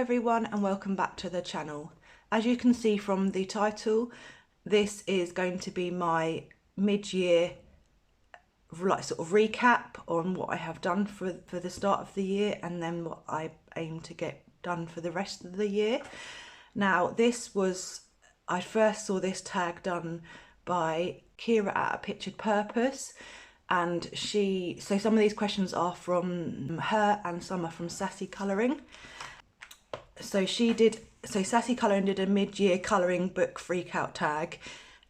everyone and welcome back to the channel. As you can see from the title, this is going to be my mid-year sort of recap on what I have done for the start of the year and then what I aim to get done for the rest of the year. Now I first saw this tag done by Kira at A Pictured Purpose, and so some of these questions are from her and some are from Sassy Colouring. So Sassy Colouring did a mid-year colouring book freak-out tag,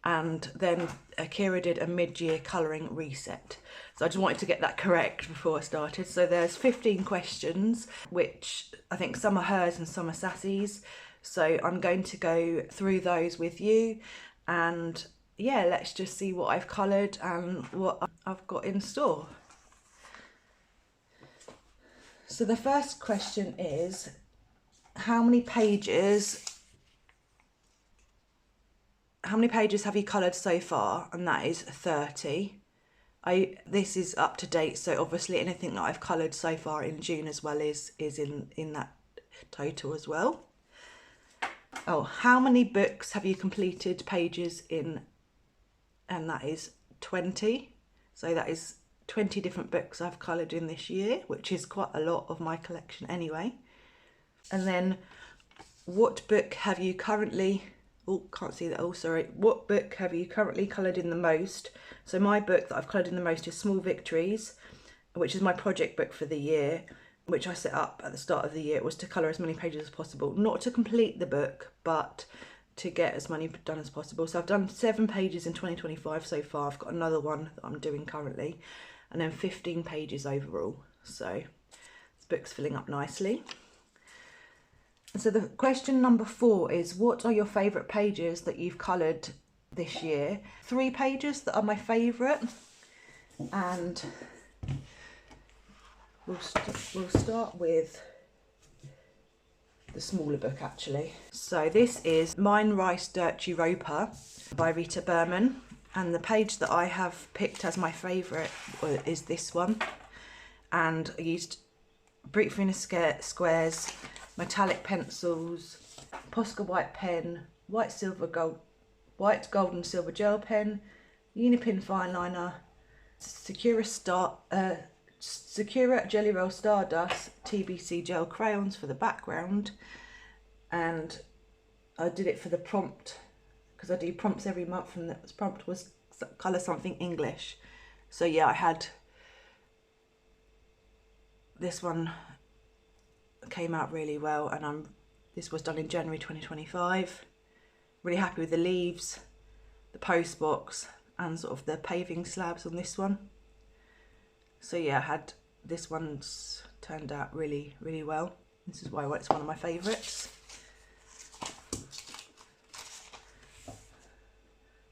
and then Kira did a mid-year colouring reset. So I just wanted to get that correct before I started. So there's 15 questions, which I think some are hers and some are Sassy's. So I'm going to go through those with you, and yeah, let's just see what I've coloured and what I've got in store. So the first question is, how many pages have you coloured so far? And that is 30. This is up to date, so obviously anything that I've coloured so far in June as well is in that total as well. Oh, how many books have you completed pages in? And that is 20. So that is 20 different books I've coloured in this year, which is quite a lot of my collection anyway. And then, what book have you currently, what book have you currently coloured in the most? So my book that I've coloured in the most is Small Victories, which is my project book for the year, which I set up at the start of the year. It was to colour as many pages as possible, not to complete the book, but to get as many done as possible. So I've done 7 pages in 2025 so far. I've got another one that I'm doing currently, and then 15 pages overall. So this book's filling up nicely. So the question number 4 is, what are your favourite pages that you've coloured this year? 3 pages that are my favourite, and we'll start with the smaller book actually. So this is Mine Rice Dirt Europa by Rita Berman, and the page that I have picked as my favourite is this one, and I used Brick-Finger squares, metallic pencils, Posca white pen, white, gold and silver gel pen, Unipin fine liner, Sakura Jelly Roll Stardust TBC gel crayons for the background, and I did it for the prompt because I do prompts every month, and the prompt was colour something English. So yeah, I had this one, came out really well, and this was done in January 2025. Really happy with the leaves, the post box, and sort of the paving slabs on this one. So yeah, this one's turned out really, really well. This is why it's one of my favourites.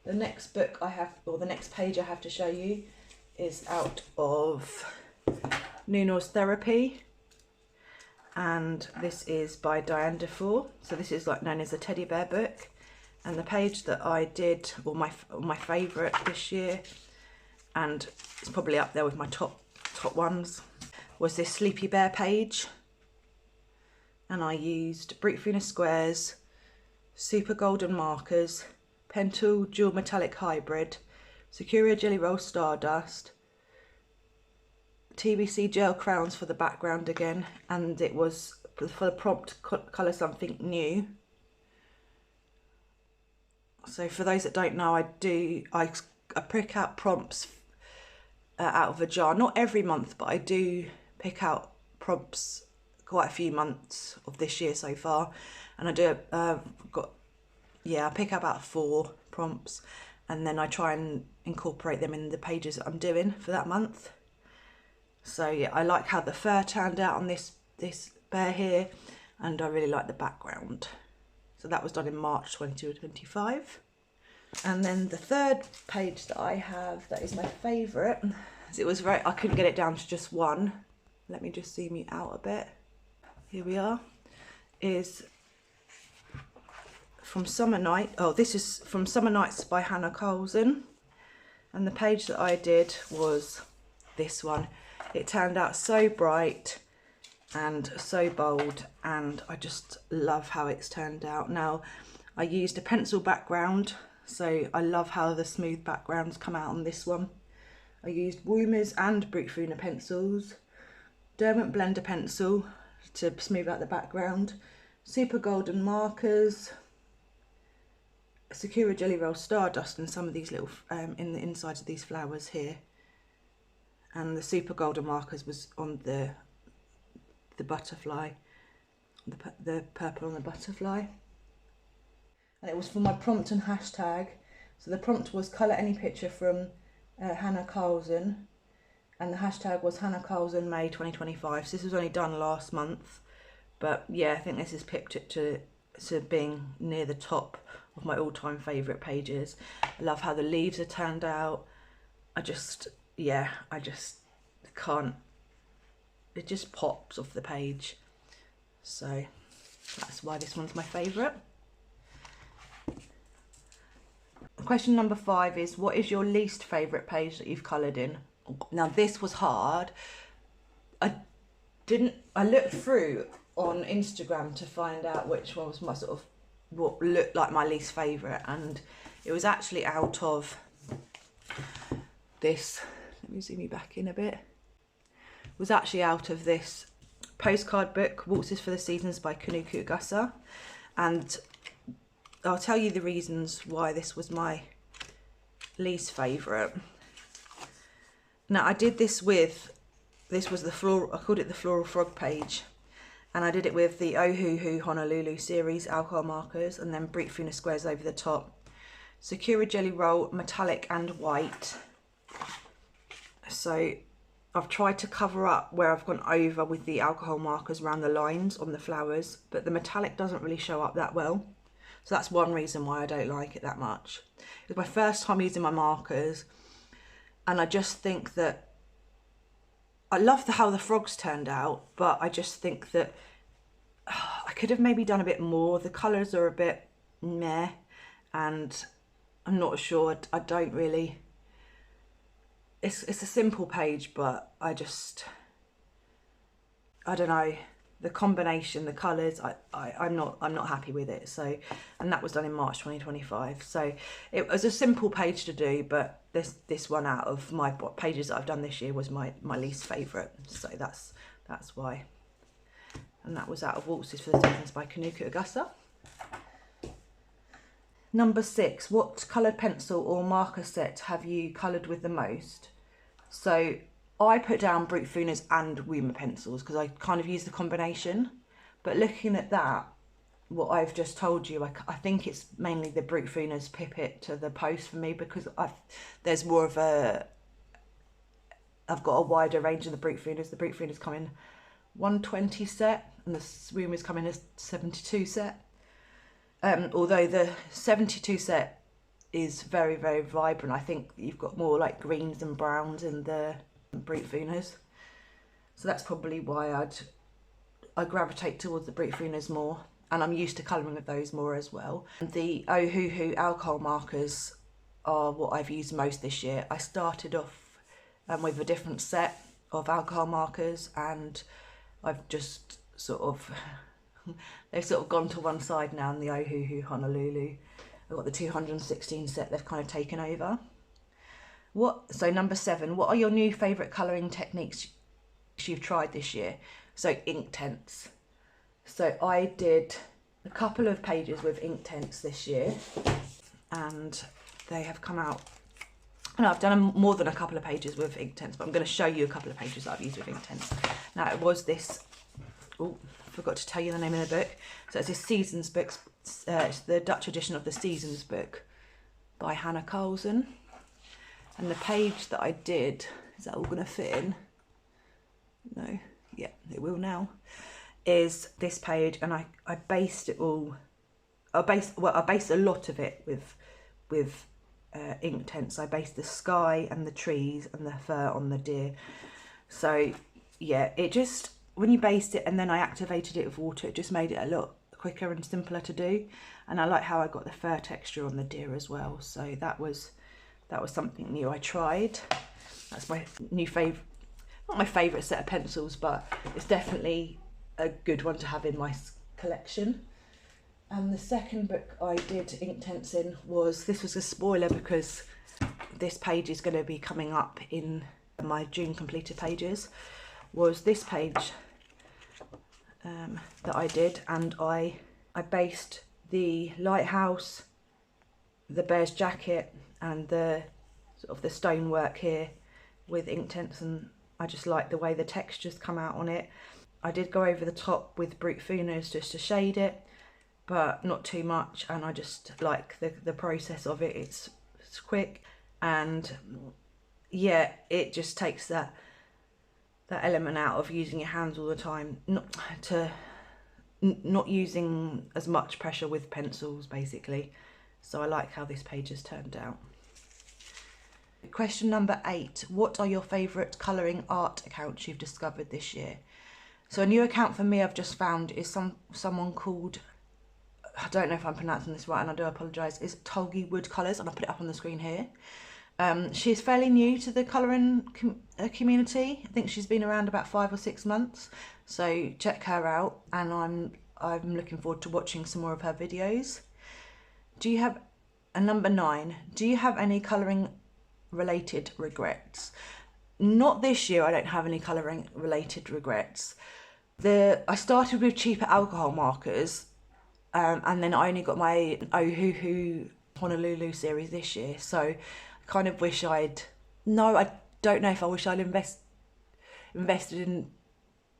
The next book the next page I have to show you is out of Nuno's Therapy, and this is by Diane Dufour. So this is like known as a teddy bear book, and the page that I did, or my favourite this year, and it's probably up there with my top ones, was this Sleepy Bear page, and I used Brick-Finger squares, super golden markers, Pentel dual metallic hybrid, Sakura Jelly Roll Stardust, TBC gel crayons for the background again, and it was for the prompt colour something new. So for those that don't know, I pick out prompts out of a jar, not every month, but I do pick out prompts quite a few months of this year so far, and I do I pick out about 4 prompts, and then I try and incorporate them in the pages that I'm doing for that month. So yeah, I like how the fur turned out on this bear here, and I really like the background. So that was done in March 2025. And then the third page that I have that is my favourite, I couldn't get it down to just one. Let me just zoom you out a bit. Here we are. Is from Summer Night. Oh, this is from Summer Nights by Hannah Coulson. And the page that I did was this one. It turned out so bright and so bold, and I just love how it's turned out. Now, I used a pencil background, so I love how the smooth backgrounds come out on this one. I used Woomers and Brut Funa pencils, Derwent Blender pencil to smooth out the background, Super Golden markers, Sakura Jelly Roll Stardust and some of these little in the insides of these flowers here, and the Super Golden markers was on the butterfly, the purple on the butterfly, and it was for my prompt and hashtag. So the prompt was colour any picture from Hannah Carlson, and the hashtag was Hannah Carlson May 2025. So this was only done last month, but yeah, I think this has pipped it to being near the top of my all-time favourite pages. I love how the leaves are turned out. I just can't, it just pops off the page. So that's why this one's my favourite. Question number 5 is, what is your least favourite page that you've coloured in? Now this was hard. I looked through on Instagram to find out which one was my sort of, what looked like my least favourite, and it was actually out of this, let me zoom you back in a bit, it was actually out of this postcard book, Waltzes for the Seasons by Kanuku Ugusa, and I'll tell you the reasons why this was my least favourite. Now I did this with, this was the floral, I called it the Floral Frog page, and I did it with the Ohuhu Honolulu series alcohol markers, and then Brut Funa squares over the top, Sakura Jelly Roll metallic and white. So I've tried to cover up where I've gone over with the alcohol markers around the lines on the flowers, but the metallic doesn't really show up that well. So that's one reason why I don't like it that much. It was my first time using my markers, and I just think that I love how the frogs turned out, but I just think that I could have maybe done a bit more. The colours are a bit meh, and I'm not sure, I don't really, it's a simple page, but I don't know, the combination, the colours, I'm not happy with it. So, and that was done in March 2025. So it was a simple page to do, but this one out of my pages that I've done this year was my least favourite. So that's why. And that was out of Waltzes for the Seasons by Kanuku Ugusa. Number 6, what coloured pencil or marker set have you coloured with the most? So I put down Brut Funas and Woomer pencils because I kind of use the combination. But looking at that, what I've just told you, I think it's mainly the Brut Funas pipit to the post for me, because there's more of a, I've got a wider range of the Brut Funas. The Brut Funas come in 120 set and the Woomers come in a 72 set. Although the 72 set is very, very vibrant. I think you've got more like greens and browns in the Brut Funas. So that's probably why I gravitate towards the Brut Funas more, and I'm used to colouring with those more as well. The Ohuhu alcohol markers are what I've used most this year. I started off with a different set of alcohol markers, and I've just sort of they've sort of gone to one side now in the Ohuhu Honolulu. I've got the 216 set they've kind of taken over. So number 7, what are your new favourite colouring techniques you've tried this year? So Inktense. So I did a couple of pages with Inktense this year, and they have come out. No, I've done more than a couple of pages with Inktense, but I'm going to show you a couple of pages that I've used with Inktense. Now it was this, oh, forgot to tell you the name of the book. So it's this Seasons book, it's the Dutch edition of the Seasons book by Hannah Carlson. And the page that I did, is that all going to fit in? No, yeah, it will now. Is this page, and I based it all. I based a lot of it with Inktense. I based the sky and the trees and the fur on the deer. So yeah, it just, when you based it and then I activated it with water, it just made it a lot quicker and simpler to do. And I like how I got the fur texture on the deer as well. So that was something new I tried. That's my new not my favourite set of pencils, but it's definitely a good one to have in my collection. And the second book I did Inktense in this was a spoiler because this page is going to be coming up in my June completed pages, was this page that I did, and I based the lighthouse, the bear's jacket, and the sort of the stonework here with Inktense, and I just like the way the textures come out on it. I did go over the top with Brut Funes just to shade it, but not too much, and I just like the process of it. It's quick, and yeah, it just takes that element out of using your hands all the time, not using as much pressure with pencils basically. So I like how this page has turned out. Question number 8, what are your favourite colouring art accounts you've discovered this year? So a new account for me I've just found is someone called, I don't know if I'm pronouncing this right and I do apologise, it's Tolgi Woodcolours, and I'll put it up on the screen here. She's fairly new to the colouring community. I think she's been around about 5 or 6 months, so check her out, and I'm looking forward to watching some more of her videos. Do you have, number 9, do you have any colouring related regrets? Not this year, I don't have any colouring related regrets. I started with cheaper alcohol markers, and then I only got my Ohuhu Honolulu series this year, so I kind of wish I don't know if I wish I'd invested in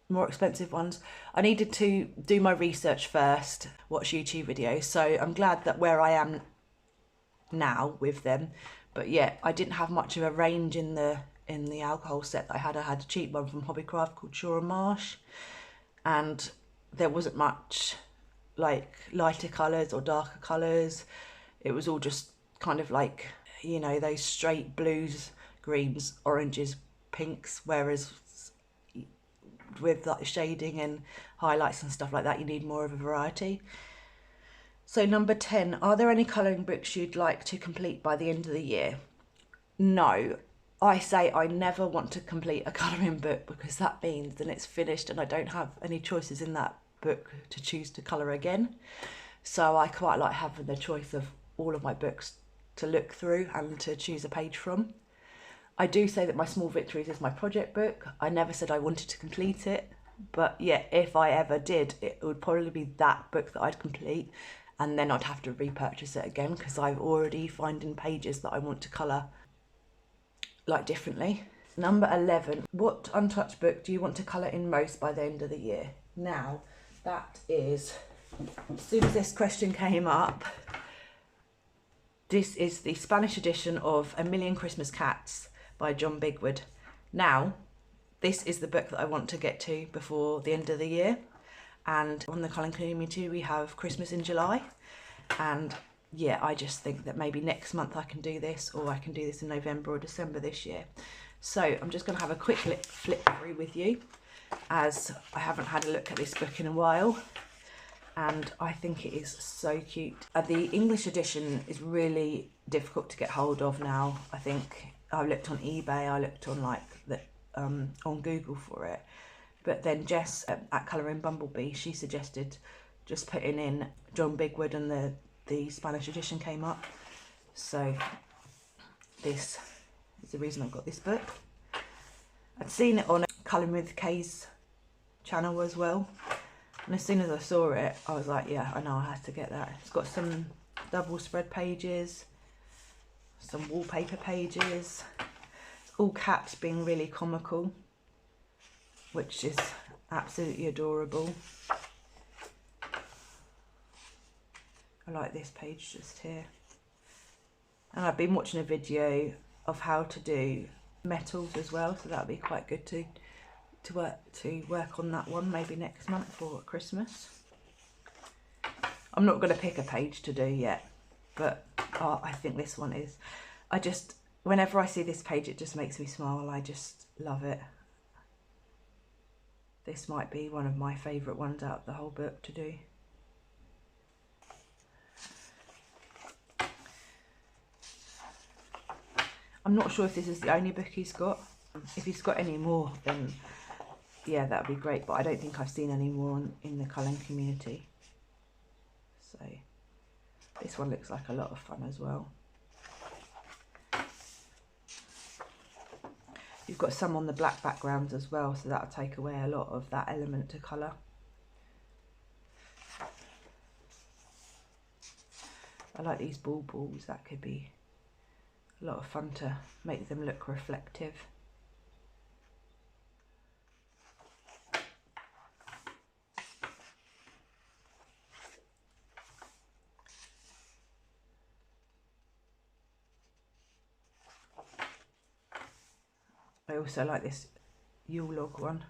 more expensive ones. I needed to do my research first, watch YouTube videos, so I'm glad that where I am now with them. But yeah, I didn't have much of a range in the alcohol set that I had. I had a cheap one from Hobbycraft called Shore and Marsh, and there wasn't much like lighter colours or darker colours. It was all just kind of like, you know, those straight blues, greens, oranges, pinks, whereas with like shading and highlights and stuff like that, you need more of a variety. So number 10, are there any colouring books you'd like to complete by the end of the year? No, I say I never want to complete a colouring book, because that means then it's finished and I don't have any choices in that book to choose to colour again. So I quite like having the choice of all of my books to look through and to choose a page from. I do say that my Small Victories is my project book. I never said I wanted to complete it, but yeah, if I ever did, it would probably be that book that I'd complete, and then I'd have to repurchase it again because I've already finding pages that I want to colour like differently. Number 11, what untouched book do you want to colour in most by the end of the year? Now, that is, as soon as this question came up, this is the Spanish edition of A Million Christmas Cats by John Bigwood. Now, this is the book that I want to get to before the end of the year. And on the colouring community, we have Christmas in July. And yeah, I just think that maybe next month I can do this, or I can do this in November or December this year. So I'm just going to have a quick flip through with you, as I haven't had a look at this book in a while. And I think it is so cute. The English edition is really difficult to get hold of now. I think I looked on eBay, I looked on on Google for it. But then Jess at Colouring Bumblebee, she suggested just putting in John Bigwood, and the Spanish edition came up. So this is the reason I got this book. I'd seen it on Colouring with Kay's channel as well. And as soon as I saw it, I was like, yeah, I know, I had to get that. It's got some double spread pages, some wallpaper pages. It's all caps being really comical, which is absolutely adorable. I like this page just here. And I've been watching a video of how to do metals as well, so that'll be quite good to work on that one maybe next month for Christmas. I'm not going to pick a page to do yet, but I think this one is. Whenever I see this page, it just makes me smile. I just love it. This might be one of my favourite ones out of the whole book to do. I'm not sure if this is the only book he's got. If he's got any more, then yeah, that would be great, but I don't think I've seen any more in the colouring community. So this one looks like a lot of fun as well. You've got some on the black backgrounds as well, so that'll take away a lot of that element to colour. I like these balls, that could be a lot of fun to make them look reflective. I also like this Yule log one.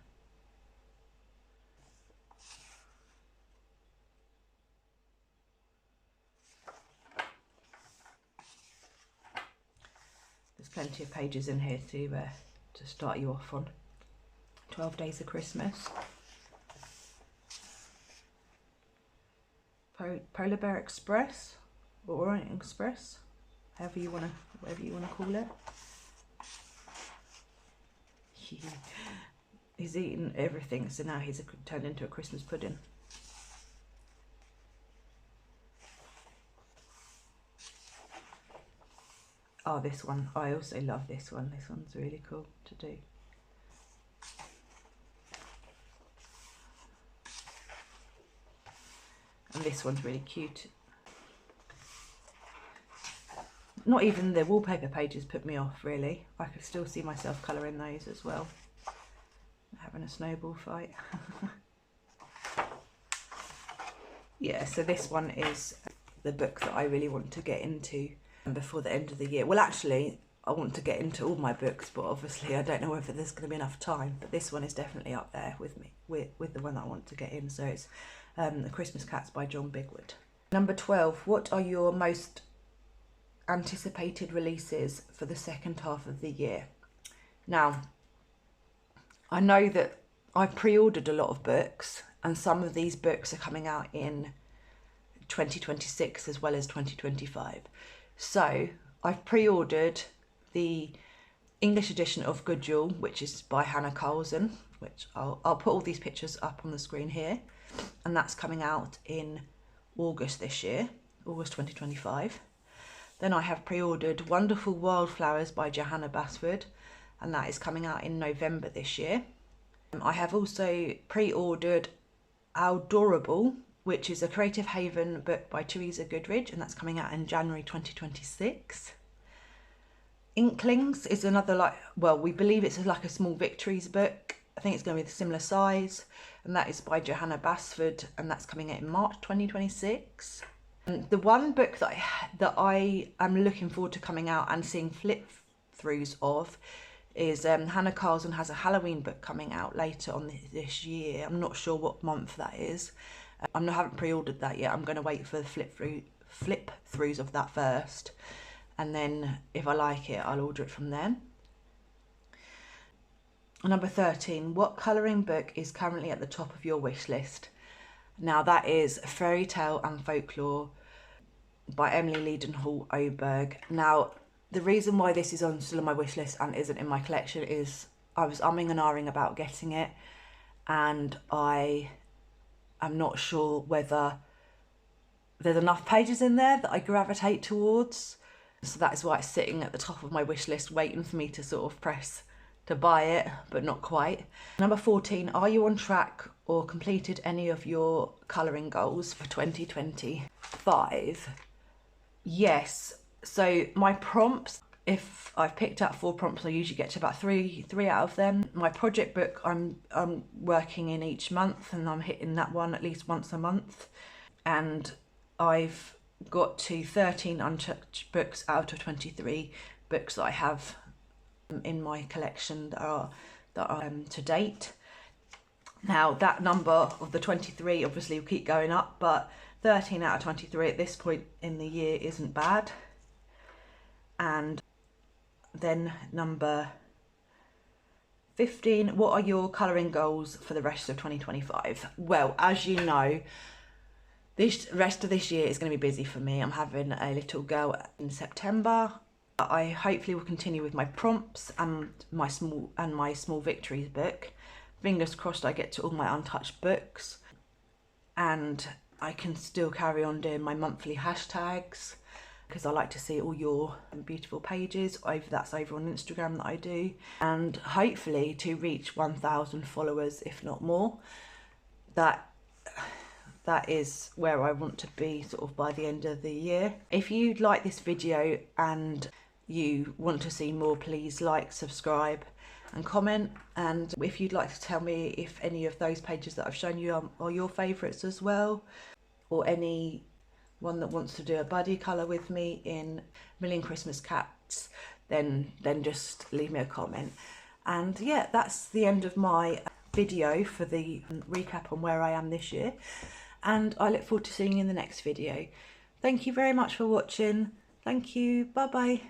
There's plenty of pages in here to start you off on. 12 Days of Christmas. Polar Bear Express or Orient Express, whatever you wanna call it. He's eaten everything, so now he's turned into a Christmas pudding. Oh, this one. I also love this one. This one's really cool to do. And this one's really cute. Not even the wallpaper pages put me off, really. I could still see myself colouring those as well. Having a snowball fight. Yeah, so this one is the book that I really want to get into before the end of the year. Well, actually, I want to get into all my books, but obviously I don't know whether there's going to be enough time. But this one is definitely up there with me, with the one that I want to get in. So it's The Christmas Cats by John Bigwood. Number 12, what are your most anticipated releases for the second half of the year? Now, I know that I've pre-ordered a lot of books, and some of these books are coming out in 2026 as well as 2025. So I've pre-ordered the English edition of Good Yule, which is by Hannah Carlson, which I'll put all these pictures up on the screen here, and that's coming out in August this year, August 2025. Then I have pre-ordered Wonderful Wildflowers by Johanna Basford, and that is coming out in November this year. I have also pre-ordered Adorable, which is a Creative Haven book by Teresa Goodridge, and that's coming out in January 2026. Inklings is another, we believe it's like a Small Victories book. I think it's going to be the similar size, and that is by Johanna Basford, and that's coming out in March 2026. The one book that I am looking forward to coming out and seeing flip-throughs of is Hannah Carlson has a Halloween book coming out later on this year. I'm not sure what month that is. I haven't pre-ordered that yet. I'm going to wait for the flip-throughs of that first, and then if I like it, I'll order it from then. Number 13, what colouring book is currently at the top of your wish list? Now that is Fairy Tale and Folklore by Emily Leadenhall Oberg. Now the reason why this is still on my wish list and isn't in my collection is I was umming and ahhing about getting it, and I am not sure whether there's enough pages in there that I gravitate towards. So that is why it's sitting at the top of my wish list, waiting for me to sort of press to buy it, but not quite. Number 14, are you on track or completed any of your colouring goals for 2025? Yes. So my prompts, if I've picked out 4 prompts, I usually get to about three out of them. My project book, I'm working in each month, and I'm hitting that one at least once a month. And I've got to 13 unchecked books out of 23 books that I have in my collection that are to date. Now that number of the 23 obviously will keep going up, but 13 out of 23 at this point in the year isn't bad. And then number 15, what are your colouring goals for the rest of 2025? Well, as you know, this rest of this year is going to be busy for me. I'm having a little girl in September, I hopefully will continue with my prompts and my small victories book. Fingers crossed I get to all my untouched books, and I can still carry on doing my monthly hashtags, because I like to see all your beautiful pages. That's over on Instagram that I do, and hopefully to reach 1,000 followers, if not more. That is where I want to be sort of by the end of the year. If you like this video and you want to see more, please like, subscribe and comment. And if you'd like to tell me if any of those pages that I've shown you are your favourites as well, or any one that wants to do a buddy colour with me in Million Christmas Cats, then just leave me a comment. And yeah, that's the end of my video for the recap on where I am this year, and I look forward to seeing you in the next video. Thank you very much for watching. Thank you. Bye bye.